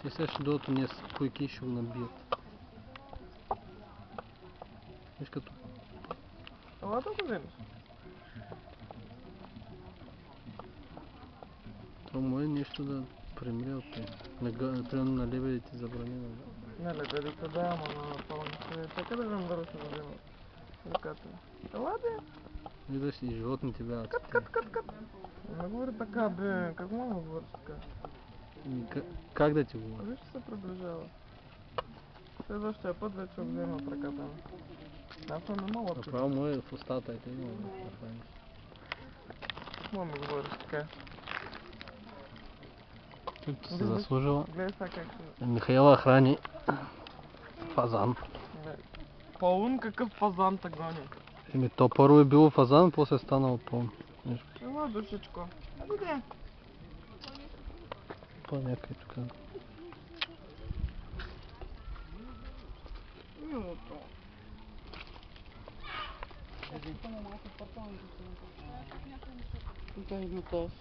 Те сега ще дойдат уния спойки и ще го набият. Виж като... Ела да го вземеш. Това му е нещо да премре от те. Примерно на лебедите забранено. На лебедите да, ама на пълните. Чакай да видим дали ще го взема. Ръката. Ела де! Виждаш и животните бягат. Кът. Не говори така, бе. Как мога да говориш така? Как да ти говоря? Виж, че се приближава. Следващия път вече го взема в ръката ми. Аз съм не мога. Направо му е в устата и те има да храниш. Как мога да говориш така? Както се заслужила. Гледай сега как ще... Михаела храни фазан. Пълн какъв фазан те гони? То първо е било фазан, после е станало пълн. Ела, душичко. Где? По-някъде тук. Милото. Дай готов.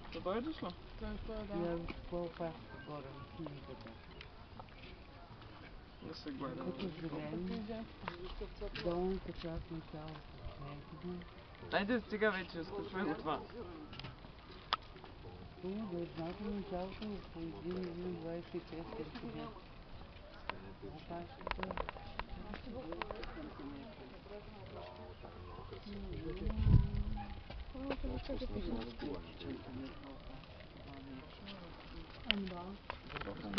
Ще дойдеш ли? Я по-пак горе в снимката. Да се гледа. Като зелени, долната част на тялото. Айде стига вече, скачвай го това. Дължината на тялото е по 1,26 см. Опашката. Ами да.